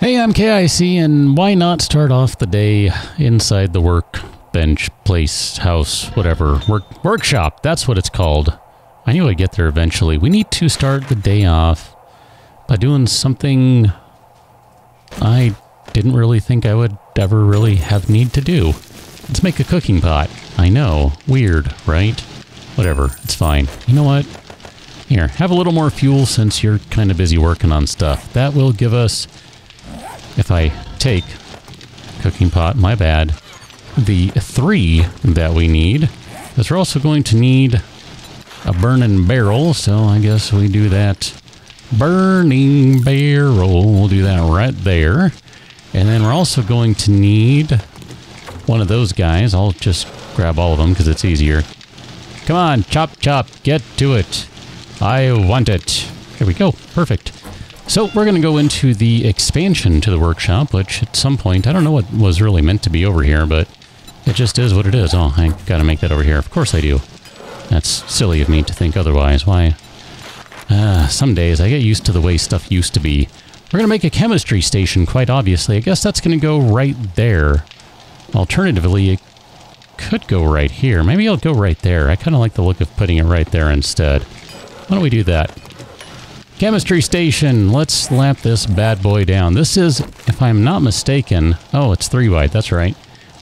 Hey, I'm KIC, and why not start off the day inside the workbench, place, house, whatever, workshop, that's what it's called. I knew I'd get there eventually. We need to start the day off by doing something I didn't really think I would ever really have need to do. Let's make a cooking pot. I know, weird, right? Whatever, it's fine. You know what? Here, have a little more fuel since you're kind of busy working on stuff. That will give us, if I take cooking pot, my bad, the 3 that we need. Because we're also going to need a burning barrel, so I guess we do that. Burning barrel, we'll do that right there. And then we're also going to need one of those guys. I'll just grab all of them because it's easier. Come on, chop, chop, get to it. I want it. There we go, perfect. So we're going to go into the expansion to the workshop, which at some point, I don't know what was really meant to be over here, but it just is what it is. Oh, I got to make that over here. Of course I do. That's silly of me to think otherwise. Why? Some days I get used to the way stuff used to be. We're going to make a chemistry station, quite obviously. I guess that's going to go right there. Alternatively, it could go right here. Maybe I'll go right there. I kind of like the look of putting it right there instead. Why don't we do that? Chemistry station. Let's slap this bad boy down. This is, if I'm not mistaken... Oh, it's 3 wide. That's right.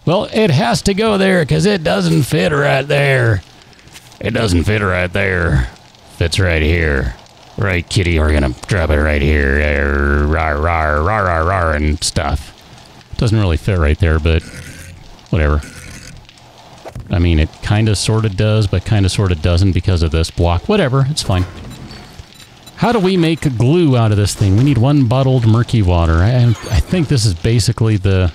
Well, it has to go there because it doesn't fit right there. It doesn't fit right there. Fits right here. Right, kitty, we're gonna drop it right here. Rawr, rawr, rawr, rawr, rawr, and stuff. Doesn't really fit right there, but whatever. I mean, it kind of sort of does, but kind of sort of doesn't because of this block. Whatever, it's fine. How do we make glue out of this thing? We need 1 bottled murky water. I think this is basically the...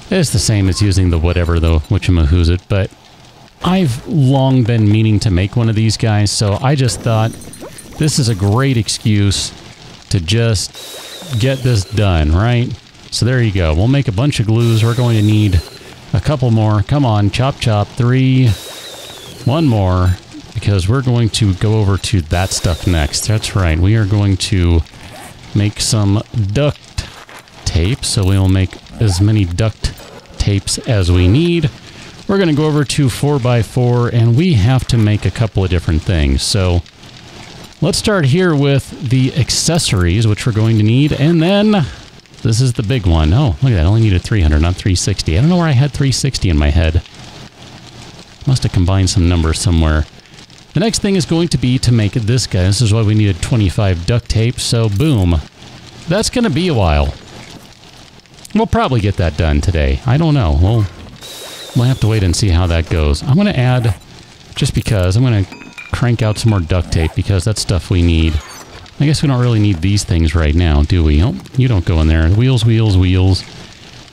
It's the same as using the whatever, though, whatchamahoozit, but I've long been meaning to make one of these guys, so I just thought this is a great excuse to just get this done, right? So there you go. We'll make a bunch of glues. We're going to need a couple more. Come on, chop, chop. 3. 1 more, because we're going to go over to that stuff next. That's right. We are going to make some duct tape, so we'll make as many duct tapes as we need. We're going to go over to 4x4, and we have to make a couple of different things. So let's start here with the accessories, which we're going to need, and then this is the big one. Oh, look at that. I only needed 300, not 360. I don't know where I had 360 in my head. Must have combined some numbers somewhere. The next thing is going to be to make this guy. This is why we needed 25 duct tape, so boom. That's going to be a while. We'll probably get that done today. I don't know. We'll have to wait and see how that goes. I'm going to add, just because, I'm going to crank out some more duct tape because that's stuff we need. I guess we don't really need these things right now, do we? Oh, you don't go in there. Wheels, wheels, wheels.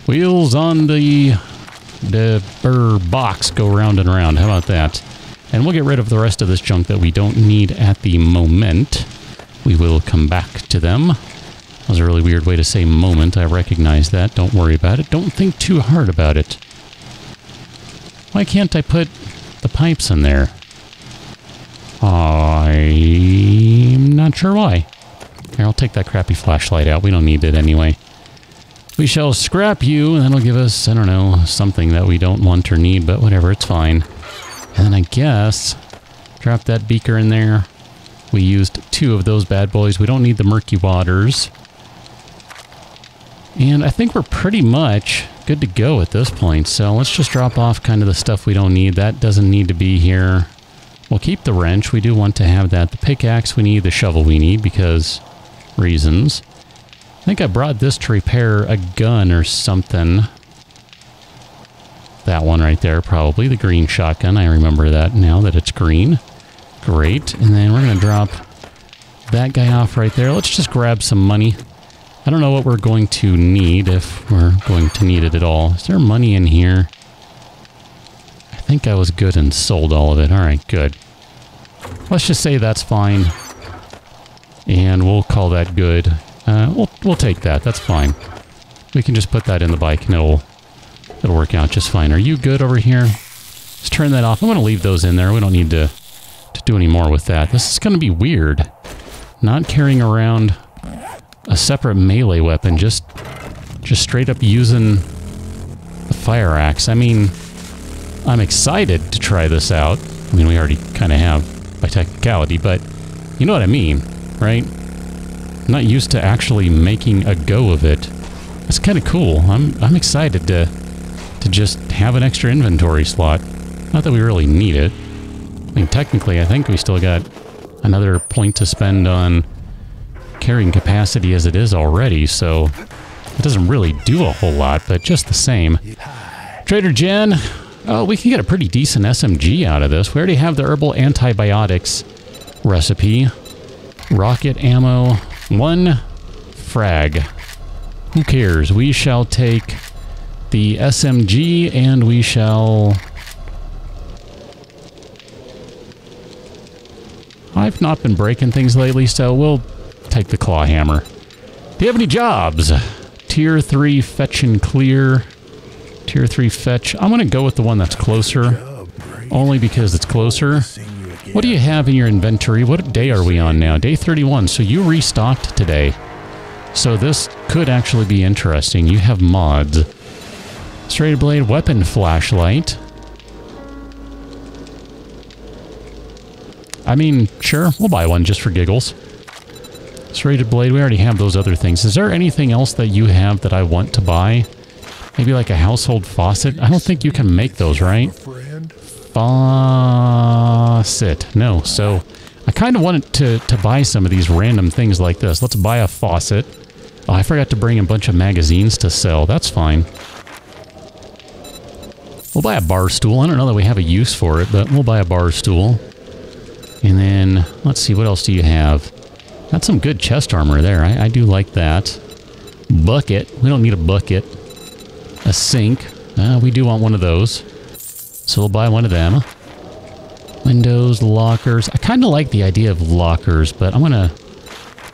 Wheels on the box go round and round. How about that? And we'll get rid of the rest of this junk that we don't need at the moment. We will come back to them. That was a really weird way to say moment. I recognize that. Don't worry about it. Don't think too hard about it. Why can't I put the pipes in there? I'm not sure why. Here, I'll take that crappy flashlight out. We don't need it anyway. We shall scrap you, and that'll give us, I don't know, something that we don't want or need, but whatever, it's fine. And then I guess, drop that beaker in there. We used 2 of those bad boys. We don't need the murky waters. And I think we're pretty much good to go at this point. So let's just drop off kind of the stuff we don't need. That doesn't need to be here. We'll keep the wrench. We do want to have that. The pickaxe we need. The shovel we need because reasons. I think I brought this to repair a gun or something. That one right there, probably. The green shotgun. I remember that now that it's green. Great. And then we're going to drop that guy off right there. Let's just grab some money. I don't know what we're going to need, if we're going to need it at all. Is there money in here? I think I was good and sold all of it. Alright, good. Let's just say that's fine. And we'll call that good. We'll take that. That's fine. We can just put that in the bike and it'll work out just fine. Are you good over here? Let's turn that off. I'm going to leave those in there. We don't need to do any more with that. This is going to be weird. Not carrying around a separate melee weapon, just straight up using the fire axe. I mean, I'm excited to try this out. I mean, we already kind of have by technicality, but you know what I mean, right? I'm not used to actually making a go of it. It's kind of cool. I'm excited to just have an extra inventory slot. Not that we really need it. I mean, technically, I think we still got another point to spend on carrying capacity as it is already, so it doesn't really do a whole lot, but just the same. Trader Jen, oh, we can get a pretty decent SMG out of this. We already have the herbal antibiotics recipe. Rocket ammo, 1 frag. Who cares? We shall take the SMG and we shall... I've not been breaking things lately, so we'll take the claw hammer. Do you have any jobs? Tier 3 fetch and clear. Tier 3 fetch. I'm going to go with the one that's closer. Only because it's closer. What do you have in your inventory? What day are we on now? Day 31. So you restocked today. So this could actually be interesting. You have mods. Serrated blade weapon flashlight. I mean, sure, we'll buy one just for giggles. Serrated blade, we already have those other things. Is there anything else that you have that I want to buy? Maybe like a household faucet? I don't think you can make those, right? Faucet. No, so I kind of wanted to buy some of these random things like this. Let's buy a faucet. Oh, I forgot to bring a bunch of magazines to sell. That's fine. We'll buy a bar stool. I don't know that we have a use for it, but we'll buy a bar stool. And then, let's see, what else do you have? Got some good chest armor there. I do like that. Bucket. We don't need a bucket. A sink. We do want one of those. So we'll buy one of them. Windows, lockers. I kind of like the idea of lockers, but I'm going to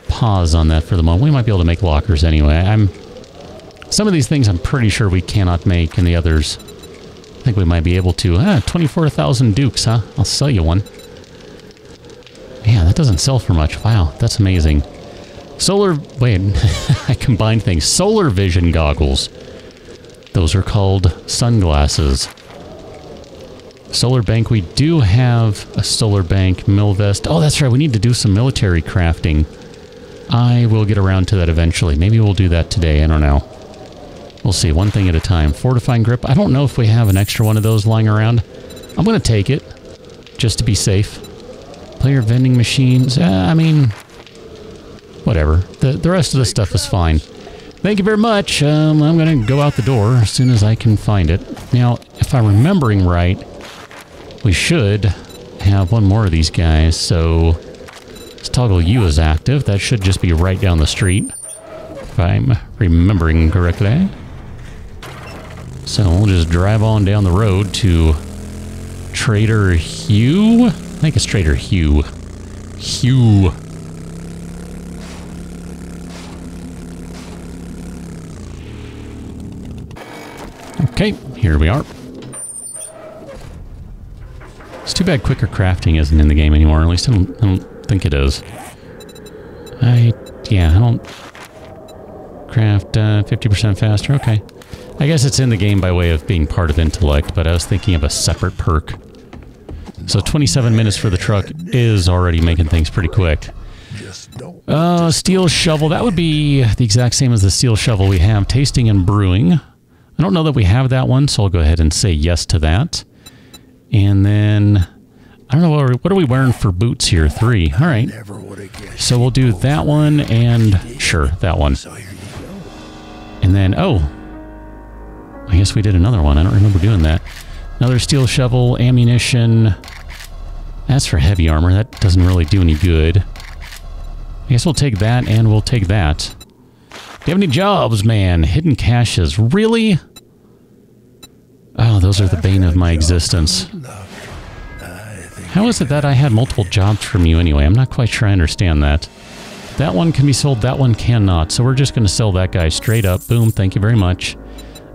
pause on that for the moment. We might be able to make lockers anyway. Some of these things I'm pretty sure we cannot make, and the others I think we might be able to. 24,000 dukes, huh? I'll sell you one. Yeah, that doesn't sell for much. Wow, that's amazing. Solar... Wait, I combined things. Solar vision goggles. Those are called sunglasses. Solar bank. We do have a solar bank. Mill vest. Oh, that's right. We need to do some military crafting. I will get around to that eventually. Maybe we'll do that today. I don't know. We'll see. One thing at a time. Fortifying grip. I don't know if we have an extra one of those lying around. I'm going to take it. Just to be safe. Player vending machines. I mean, whatever. The rest of the stuff is fine. Thank you very much. I'm going to go out the door as soon as I can find it. Now, if I'm remembering right, we should have one more of these guys. So, let's toggle you as active. That should just be right down the street, if I'm remembering correctly. So, we'll just drive on down the road to Trader Hugh. I think it's Trader Hugh. Hugh. Okay, here we are. It's too bad quicker crafting isn't in the game anymore. At least I don't think it is. I don't craft 50% faster. Okay. I guess it's in the game by way of being part of intellect, but I was thinking of a separate perk. So 27 minutes for the truck is already making things pretty quick. Steel shovel. That would be the exact same as the steel shovel we have. Tasting and brewing. I don't know that we have that one, so I'll go ahead and say yes to that. And then, I don't know, what are we wearing for boots here? 3. All right. So we'll do that one and, sure, that one. And then, oh, I guess we did another one. I don't remember doing that. Another steel shovel, ammunition. That's for heavy armor. That doesn't really do any good. I guess we'll take that and we'll take that. Do you have any jobs, man? Hidden caches. Really? Oh, those are the bane of my existence. How is it that I had multiple jobs from you anyway? I'm not quite sure I understand that. That one can be sold, that one cannot. So we're just going to sell that guy straight up. Boom, thank you very much.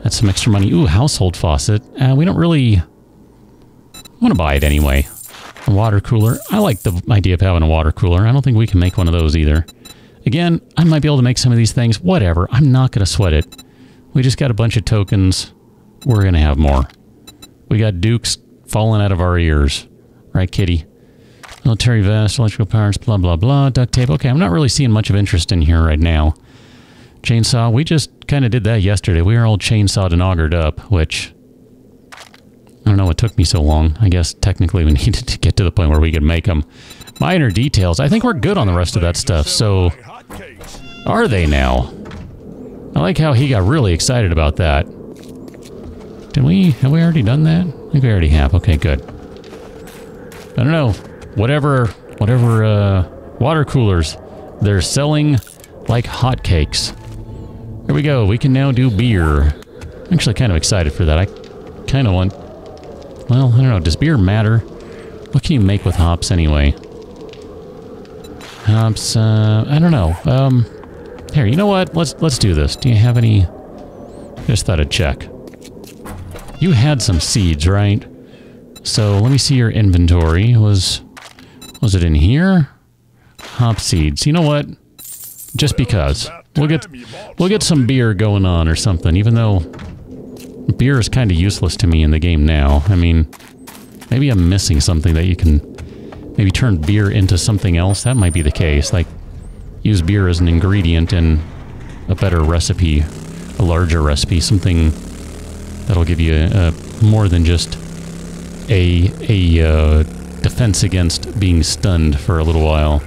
That's some extra money. Ooh, household faucet. We don't really want to buy it anyway. A water cooler. I like the idea of having a water cooler. I don't think we can make one of those either. Again, I might be able to make some of these things. Whatever. I'm not going to sweat it. We just got a bunch of tokens. We're going to have more. We got dukes falling out of our ears. Right, kitty? Military vest, electrical parts, blah, blah, blah. Duct tape. Okay, I'm not really seeing much of interest in here right now. Chainsaw. We just kind of did that yesterday. We were all chainsawed and augured up, which... I don't know what took me so long. I guess technically we needed to get to the point where we could make them. Minor details. I think we're good on the rest of that stuff, so... Are they now? I like how he got really excited about that. Have we already done that? I think we already have. Okay, good. I don't know. Whatever, water coolers. They're selling like hotcakes. Here we go. We can now do beer. I'm actually kind of excited for that. I kind of want... Well, I don't know. Does beer matter? What can you make with hops anyway? Hops, I don't know. Here, you know what? Let's do this. Do you have any... Just thought I'd check. You had some seeds, right? So, let me see your inventory. Was it in here? Hop seeds. You know what? Just because. We'll get some beer going on or something, even though beer is kind of useless to me in the game now. I mean, maybe I'm missing something that you can maybe turn beer into something else. That might be the case. Like, use beer as an ingredient in a better recipe, a larger recipe, something that'll give you more than just a defense against being stunned for a little while.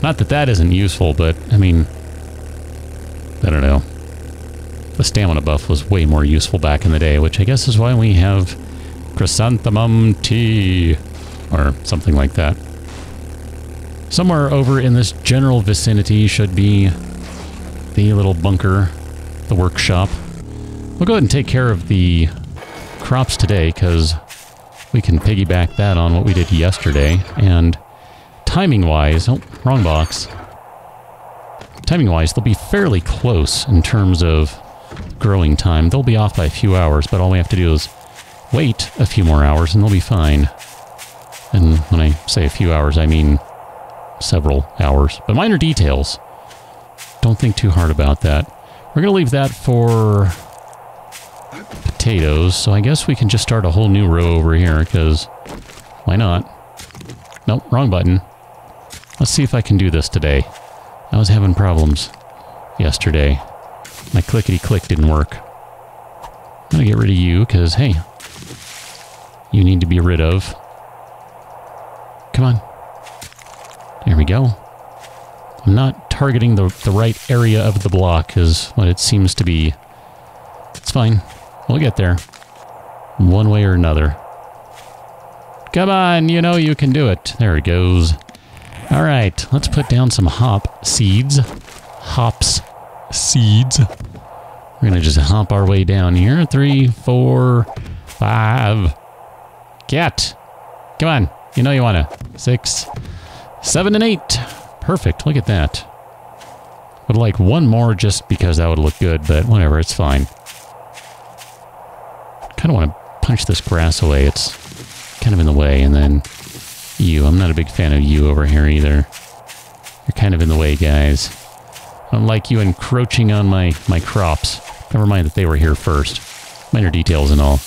Not that that isn't useful, but, I mean, I don't know. The stamina buff was way more useful back in the day, which I guess is why we have chrysanthemum tea, or something like that. Somewhere over in this general vicinity should be the little bunker, the workshop. We'll go ahead and take care of the crops today, because we can piggyback that on what we did yesterday. And timing-wise... Oh, wrong box. Timing-wise, they'll be fairly close in terms of growing time. They'll be off by a few hours, but all we have to do is wait a few more hours, and they'll be fine. And when I say a few hours, I mean several hours. But minor details. Don't think too hard about that. We're going to leave that for potatoes, so I guess we can just start a whole new row over here, because why not? Nope, wrong button. Let's see if I can do this today. I was having problems yesterday. My clickety-click didn't work. I'm going to get rid of you, because, hey, you need to be rid of. Come on. There we go. I'm not targeting the right area of the block, is what it seems to be. It's fine. We'll get there. One way or another. Come on, you know you can do it. There it goes. Alright, let's put down some hop seeds. Hops. Seeds. We're gonna just hop our way down here. 3, 4, 5. Get! Come on. You know you wanna. 6, 7, and 8. Perfect. Look at that. Would like one more just because that would look good, but whatever, it's fine. Kind of want to punch this grass away. It's kind of in the way, and then you. I'm not a big fan of you over here either. You're kind of in the way, guys. I don't like you encroaching on my crops. Never mind that they were here first. Minor details and all.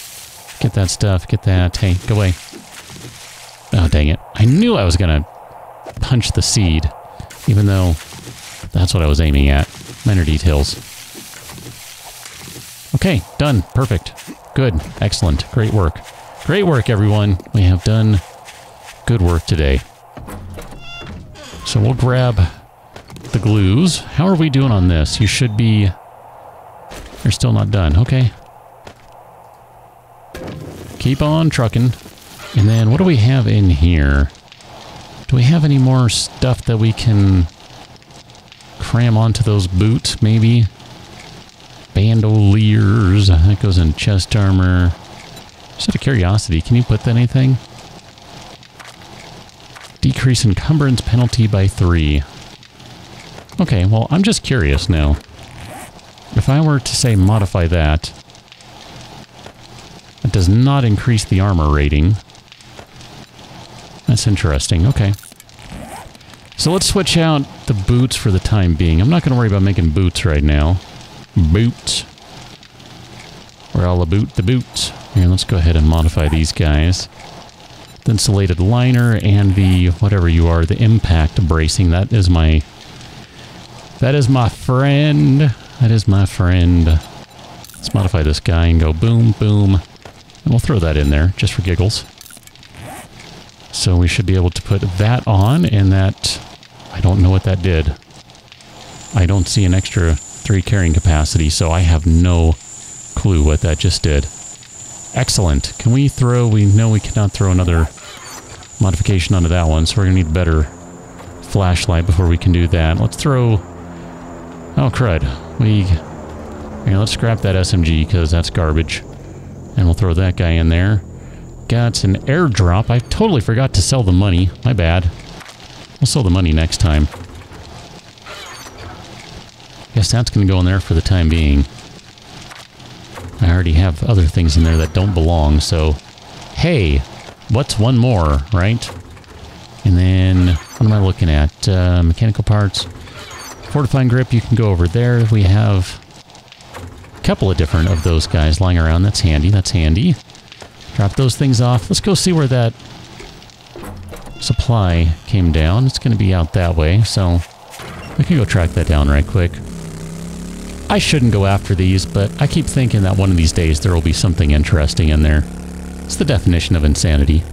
Get that stuff, get that. Hey, go away. Oh, dang it. I knew I was going to punch the seed, even though that's what I was aiming at. Minor details. Okay, done. Perfect. Good. Excellent. Great work. Great work, everyone. We have done good work today. So we'll grab the glues. How are we doing on this? You should be... You're still not done. Okay. Keep on trucking. And then what do we have in here? Do we have any more stuff that we can cram onto those boots, maybe? Bandoliers. That goes in chest armor. Just out of curiosity, can you put that anything? Decrease encumbrance penalty by 3. Okay, well, I'm just curious now. If I were to say modify that, it does not increase the armor rating. That's interesting. Okay. So let's switch out the boots for the time being. I'm not going to worry about making boots right now. Boots. We're all about the boots. Here, let's go ahead and modify these guys. The insulated liner and the, whatever you are, the impact bracing. That is my friend. That is my friend. Let's modify this guy and go boom, boom. And we'll throw that in there, just for giggles. So we should be able to put that on, and that... I don't know what that did. I don't see an extra 3 carrying capacity, so I have no clue what that just did. Excellent. Can we throw... We know we cannot throw another modification onto that one, so we're going to need a better flashlight before we can do that. Let's throw... Oh, crud. Here, let's scrap that SMG, because that's garbage. And we'll throw that guy in there. Got an airdrop. I totally forgot to sell the money. My bad. We'll sell the money next time. Guess that's going to go in there for the time being. I already have other things in there that don't belong, so... Hey! What's one more, right? And then... What am I looking at? Mechanical parts. Fortifying grip, you can go over there. We have a couple of different of those guys lying around. That's handy, that's handy. Drop those things off. Let's go see where that supply came down. It's going to be out that way, so we can go track that down right quick. I shouldn't go after these, but I keep thinking that one of these days there will be something interesting in there. It's the definition of insanity.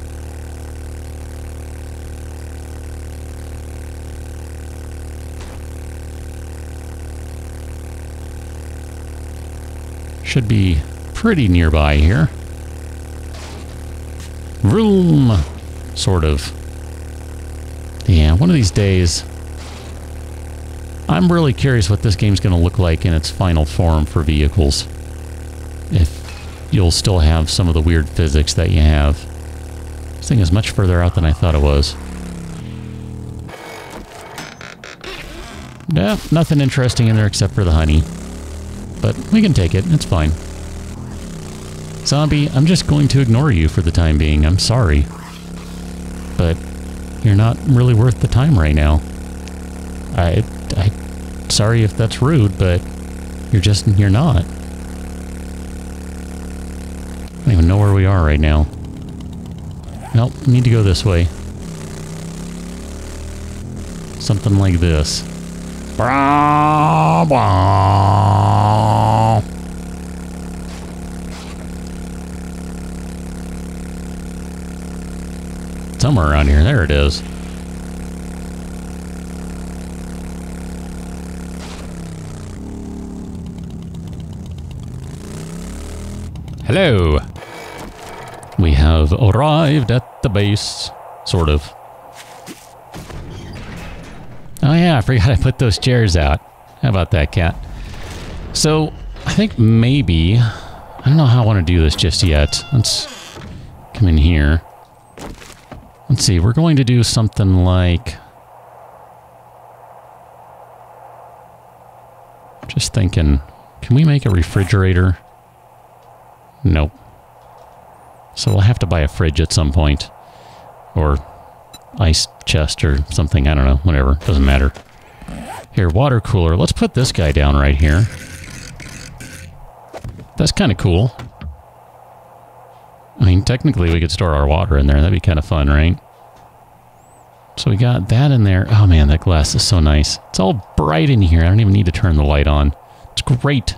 Should be pretty nearby here. Vroom! Sort of. Yeah, one of these days... I'm really curious what this game's going to look like in its final form for vehicles. If you'll still have some of the weird physics that you have. This thing is much further out than I thought it was. Yeah, nothing interesting in there except for the honey. But we can take it, it's fine. Zombie, I'm just going to ignore you for the time being. I'm sorry. But you're not really worth the time right now. Sorry if that's rude, but you're not. I don't even know where we are right now. Nope, we need to go this way. Something like this. Somewhere around here. There it is. Hello. We have arrived at the base. Sort of. Oh yeah, I forgot I put those chairs out. How about that, cat? So, I think maybe... I don't know how I want to do this just yet. Let's come in here. Let's see, we're going to do something like... Just thinking, can we make a refrigerator? Nope. So we'll have to buy a fridge at some point. Or ice chest or something, I don't know, whatever, doesn't matter. Here, water cooler. Let's put this guy down right here. That's kind of cool. I mean, technically we could store our water in there. That'd be kind of fun, right? So we got that in there. Oh man, that glass is so nice. It's all bright in here. I don't even need to turn the light on. It's great.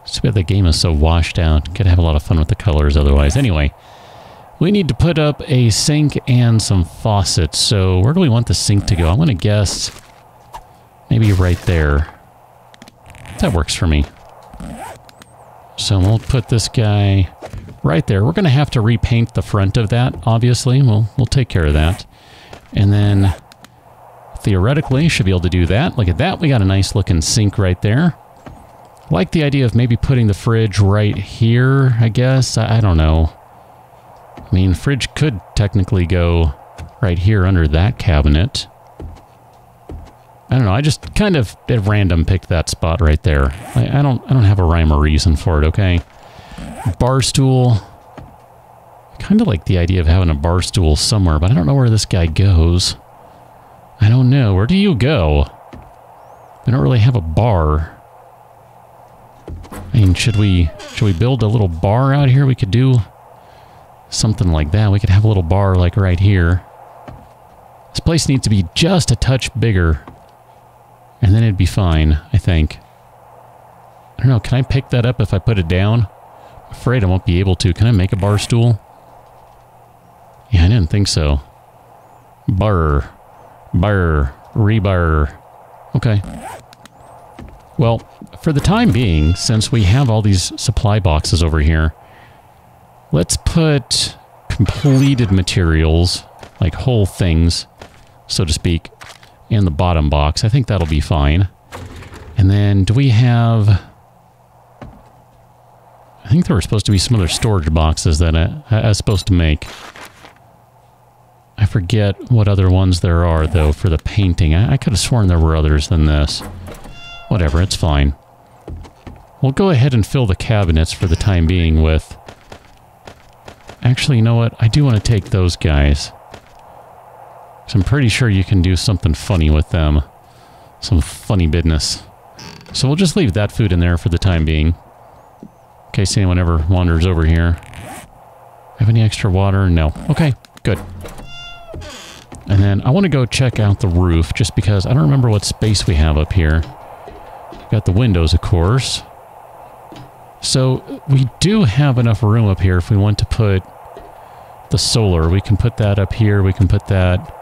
It's too bad the game is so washed out. Could have a lot of fun with the colors otherwise. Anyway, we need to put up a sink and some faucets. So where do we want the sink to go? I'm going to guess maybe right there. That works for me. So we'll put this guy right there. We're going to have to repaint the front of that, obviously. We'll take care of that. And then theoretically should be able to do that. Look at that. We got a nice looking sink right there. I like the idea of maybe putting the fridge right here, I guess. I don't know. I mean, fridge could technically go right here under that cabinet. I don't know. I just kind of at random picked that spot right there. I don't have a rhyme or reason for it, okay? Bar stool. I kind of like the idea of having a bar stool somewhere, but I don't know where this guy goes. I don't know. Where do you go? We don't really have a bar. I mean, should we build a little bar out here? We could do something like that. We could have a little bar like right here. This place needs to be just a touch bigger. And then it'd be fine, I think. I don't know, can I pick that up if I put it down? I'm afraid I won't be able to. Can I make a bar stool? Yeah, I didn't think so. Bar. Bar. Rebar. Okay. Well, for the time being, since we have all these supply boxes over here, let's put completed materials, like whole things, so to speak, in the bottom box. I think that'll be fine. And then, do we have... I think there were supposed to be some other storage boxes that I was supposed to make. I forget what other ones there are, though, for the painting. I could have sworn there were others than this. Whatever, it's fine. We'll go ahead and fill the cabinets for the time being with... Actually, you know what? I do want to take those guys. So I'm pretty sure you can do something funny with them. Some funny business. So we'll just leave that food in there for the time being. In case anyone ever wanders over here. Have any extra water? No. Okay, good. And then I want to go check out the roof, just because I don't remember what space we have up here. Got the windows, of course. So we do have enough room up here if we want to put the solar. We can put that up here. We can put that...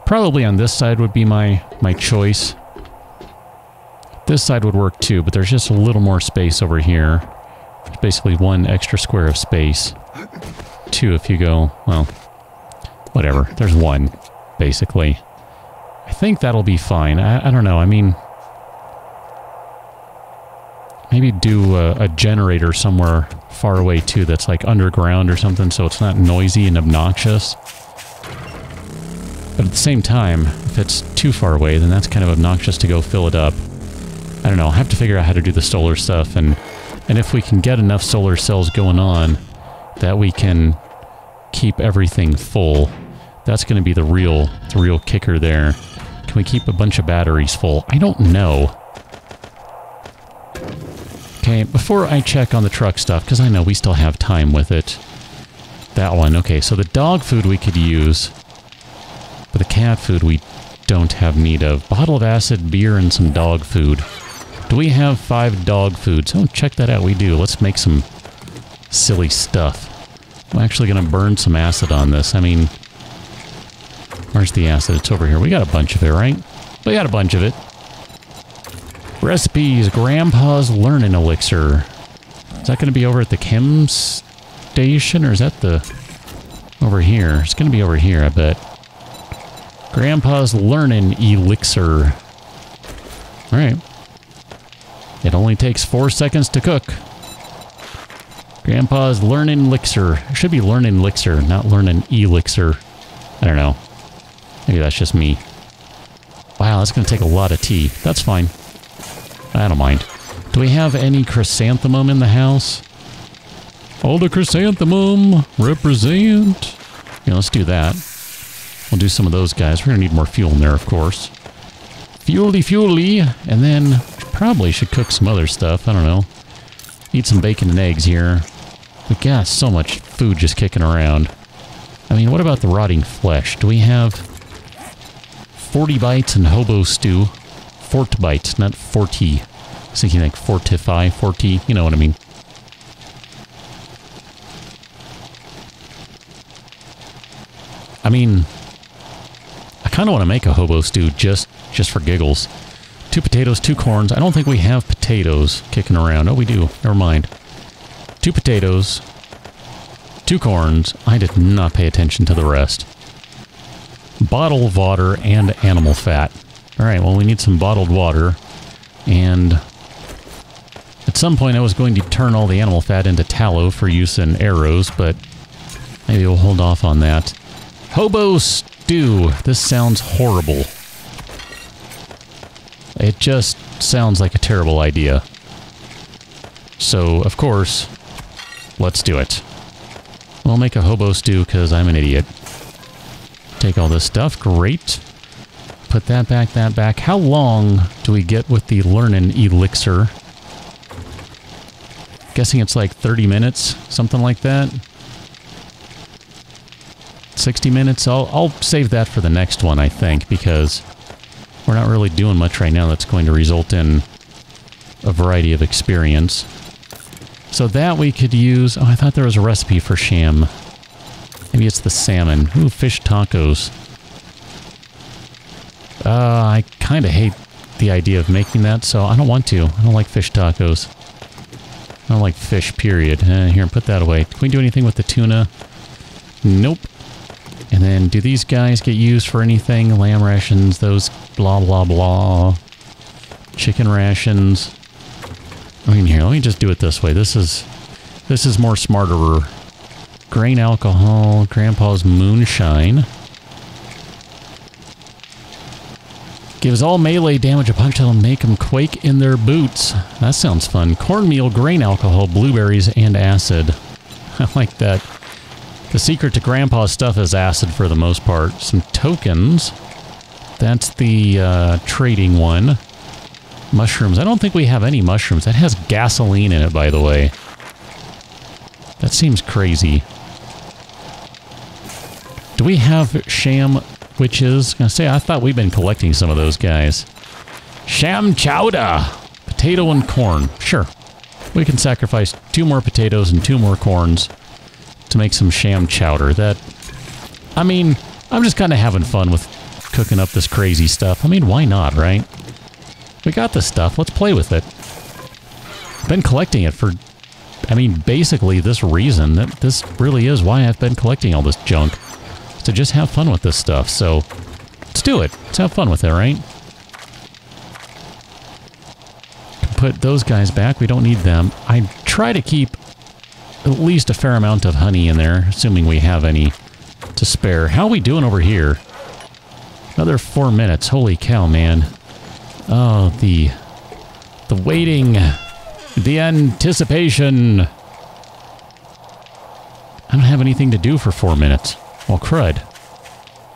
Probably on this side would be my choice. This side would work too, but there's just a little more space over here. There's basically one extra square of space. Two if you go, well, whatever. There's one, basically. I think that'll be fine. I don't know. I mean, maybe do a generator somewhere far away too that's like underground or something so it's not noisy and obnoxious. But at the same time, if it's too far away, then that's kind of obnoxious to go fill it up. I don't know, I'll have to figure out how to do the solar stuff, and if we can get enough solar cells going on that we can keep everything full, that's going to be the real kicker there. Can we keep a bunch of batteries full? I don't know. Okay, before I check on the truck stuff, because I know we still have time with it. That one, okay, so the dog food we could use... But the cat food we don't have need of. Bottle of acid, beer, and some dog food. Do we have 5 dog foods? Oh, check that out. We do. Let's make some silly stuff. I'm actually going to burn some acid on this. I mean, where's the acid? It's over here. We got a bunch of it, right? We got a bunch of it. Recipes. Grandpa's Learning Elixir. Is that going to be over at the chem station, or is that the... over here? It's going to be over here, I bet. Grandpa's Learning Elixir. Alright. It only takes 4 seconds to cook. Grandpa's Learning Elixir. It should be Learning Elixir, not Learning Elixir. I don't know. Maybe that's just me. Wow, that's going to take a lot of tea. That's fine. I don't mind. Do we have any chrysanthemum in the house? All the chrysanthemum represent. Yeah, let's do that. We'll do some of those guys. We're going to need more fuel in there, of course. Fuely. And then probably should cook some other stuff. I don't know. Eat some bacon and eggs here. We got so much food just kicking around. I mean, what about the rotting flesh? Do we have 40 bites and hobo stew? Fort bites, not 40. I was thinking like fortify, 40. You know what I mean. I mean... I kind of want to make a hobo stew just for giggles. 2 potatoes, 2 corns. I don't think we have potatoes kicking around. Oh, we do. Never mind. 2 potatoes, 2 corns. I did not pay attention to the rest. Bottle of water and animal fat. Alright, well, we need some bottled water. And at some point I was going to turn all the animal fat into tallow for use in arrows, but maybe we'll hold off on that. Hobo stew. This sounds horrible. It just sounds like a terrible idea. So, of course, let's do it. We'll make a hobo stew because I'm an idiot. Take all this stuff. Great. put that back. How long do we get with the learning elixir? Guessing it's like 30 minutes, something like that. 60 minutes. I'll save that for the next one, I think, because we're not really doing much right now that's going to result in a variety of experience. So that we could use... Oh, I thought there was a recipe for sham. Maybe it's the salmon. Ooh, fish tacos. I kind of hate the idea of making that, so I don't want to. I don't like fish tacos. I don't like fish, period. Here, put that away. Can we do anything with the tuna? Nope. And then, do these guys get used for anything? Lamb rations, those blah, blah, blah. Chicken rations. I mean, here, let me just do it this way. This is more smarter. Grain alcohol, Grandpa's moonshine. Gives all melee damage a punch that'll make them quake in their boots. That sounds fun. Cornmeal, grain alcohol, blueberries, and acid. I like that. The secret to Grandpa's stuff is acid for the most part. Some tokens. That's the trading one. Mushrooms. I don't think we have any mushrooms. That has gasoline in it, by the way. That seems crazy. Do we have sham witches? I was gonna say, I thought we'd been collecting some of those guys. Sham chowder! Potato and corn. Sure. We can sacrifice 2 more potatoes and 2 more corns to make some sham chowder. That... I mean, I'm just kind of having fun with cooking up this crazy stuff. I mean, why not, right? We got this stuff. Let's play with it. I've been collecting it for... I mean, basically this reason. That this really is why I've been collecting all this junk. To just have fun with this stuff, so let's do it. Let's have fun with it, right? Put those guys back. We don't need them. I try to keep at least a fair amount of honey in there, assuming we have any to spare. How are we doing over here? Another 4 minutes. Holy cow, man. Oh, the waiting, the anticipation. I don't have anything to do for 4 minutes. Well, crud.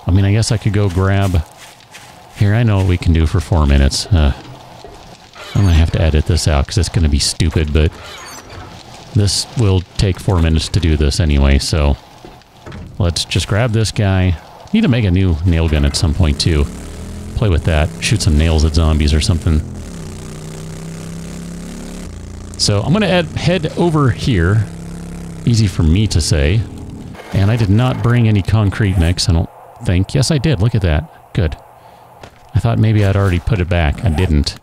I mean, I guess I could go grab... Here, I know what we can do for 4 minutes. I'm going to have to edit this out because it's going to be stupid, but this will take 4 minutes to do this anyway, so let's just grab this guy. Need to make a new nail gun at some point, too. Play with that. Shoot some nails at zombies or something. So, I'm going to head over here. Easy for me to say. And I did not bring any concrete mix, I don't think. Yes, I did. Look at that. Good. I thought maybe I'd already put it back. I didn't.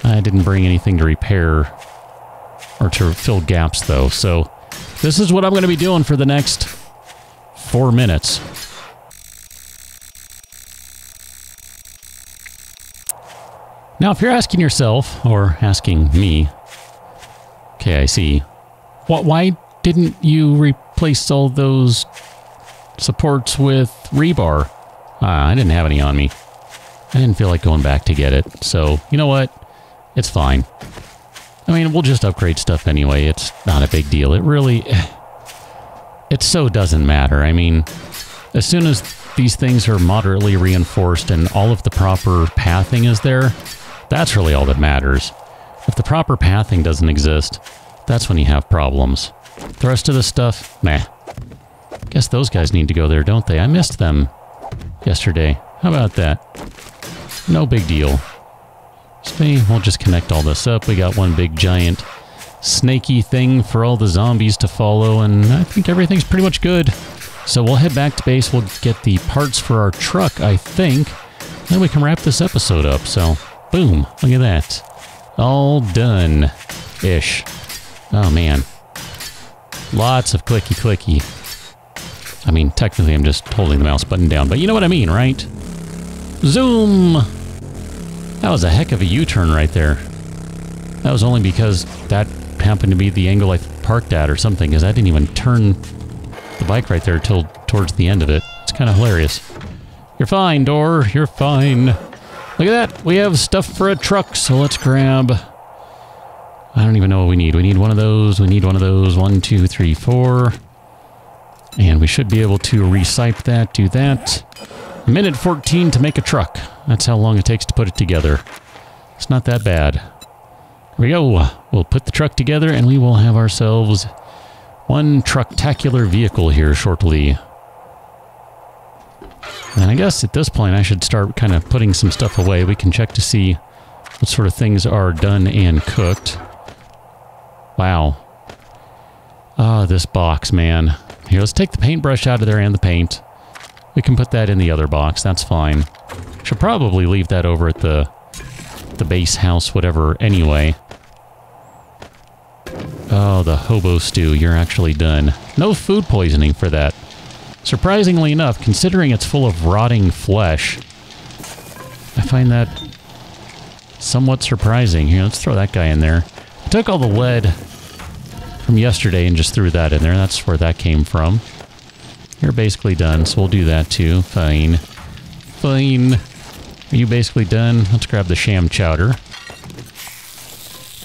I didn't bring anything to repair or to fill gaps, though. So this is what I'm going to be doing for the next 4 minutes. Now, if you're asking yourself, or asking me... Okay, I see. Why didn't you replace all those supports with rebar? I didn't have any on me. I didn't feel like going back to get it. So, you know what? It's fine. I mean, we'll just upgrade stuff anyway. It's not a big deal. It really... It so doesn't matter. I mean, as soon as these things are moderately reinforced and all of the proper pathing is there, that's really all that matters. If the proper pathing doesn't exist, that's when you have problems. The rest of the stuff, meh. Guess those guys need to go there, don't they? I missed them yesterday. How about that? No big deal. So we'll just connect all this up. We got one big giant snaky thing for all the zombies to follow, and I think everything's pretty much good. So we'll head back to base. We'll get the parts for our truck, I think. Then we can wrap this episode up. So, boom. Look at that. All done-ish. Oh, man. Lots of clicky-clicky. I mean, technically I'm just holding the mouse button down, but you know what I mean, right? Zoom! That was a heck of a U-turn right there. That was only because that happened to be the angle I parked at or something, because I didn't even turn the bike right there till towards the end of it. It's kind of hilarious. You're fine, door. You're fine. Look at that. We have stuff for a truck, so let's grab... I don't even know what we need. We need one of those. We need one of those. 1, 2, 3, 4. And we should be able to recipe that, do that. Minute 14 to make a truck. That's how long it takes to put it together. It's not that bad. Here we go. We'll put the truck together and we will have ourselves one trucktacular vehicle here shortly. And I guess at this point I should start kind of putting some stuff away. We can check to see what sort of things are done and cooked. Wow. Ah, this box, man. Here, let's take the paintbrush out of there and the paint. We can put that in the other box. That's fine. Should probably leave that over at the base house, whatever, anyway. Oh, the hobo stew. You're actually done. No food poisoning for that. Surprisingly enough, considering it's full of rotting flesh, I find that somewhat surprising. Here, let's throw that guy in there. I took all the lead from yesterday and just threw that in there. That's where that came from. You're basically done, so we'll do that too. Fine. Fine. Are you basically done? Let's grab the sham chowder.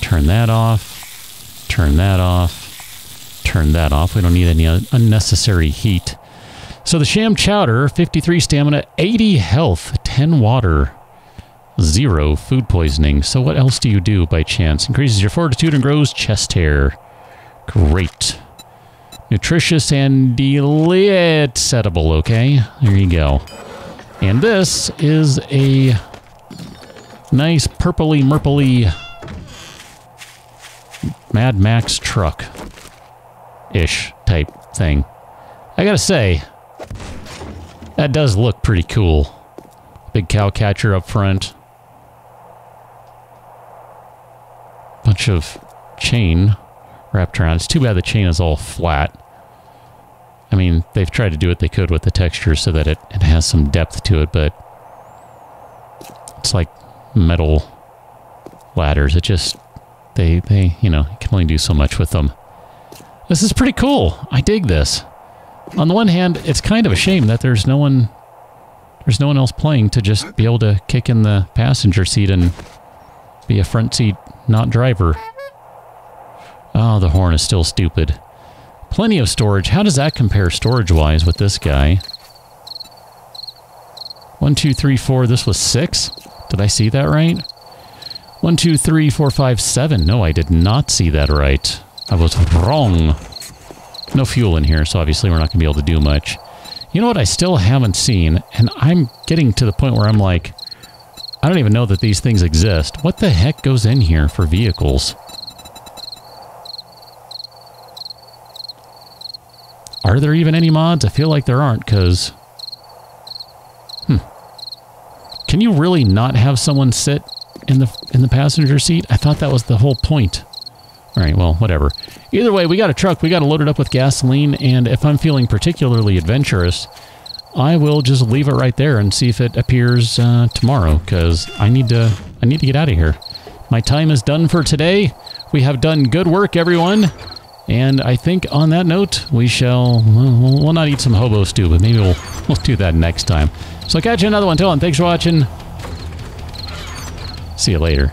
Turn that off. Turn that off. Turn that off. We don't need any unnecessary heat. So the sham chowder, 53 stamina, 80 health, 10 water, 0 food poisoning. So what else do you do by chance? Increases your fortitude and grows chest hair. Great. Nutritious and delectable, okay? There you go. And this is a nice purpley-murpley Mad Max truck-ish type thing. I gotta say, that does look pretty cool. Big cow catcher up front. Bunch of chain wrapped around. It's too bad the chain is all flat. I mean, they've tried to do what they could with the texture so that it has some depth to it, but it's like metal ladders. It just, they you know, you can only do so much with them. This is pretty cool. I dig this. On the one hand, it's kind of a shame that there's no one else playing to just be able to kick in the passenger seat and be a front seat, not driver. Oh, the horn is still stupid. Plenty of storage. How does that compare storage-wise with this guy? 1, 2, 3, 4. This was 6? Did I see that right? 1, 2, 3, 4, 5, 7. No, I did not see that right. I was wrong. No fuel in here, so obviously we're not going to be able to do much. You know what I still haven't seen? And I'm getting to the point where I'm like, I don't even know that these things exist. What the heck goes in here for vehicles? Are there even any mods? I feel like there aren't, because... Can you really not have someone sit in the passenger seat? I thought that was the whole point. Alright, well, whatever. Either way, we got a truck, we got to load it up with gasoline, and if I'm feeling particularly adventurous, I will just leave it right there and see if it appears tomorrow, because I need to get out of here. My time is done for today. We have done good work, everyone. And I think on that note, we shall, we'll not eat some hobo stew, but maybe we'll do that next time. So I'll catch you another one. Till then, thanks for watching. See you later.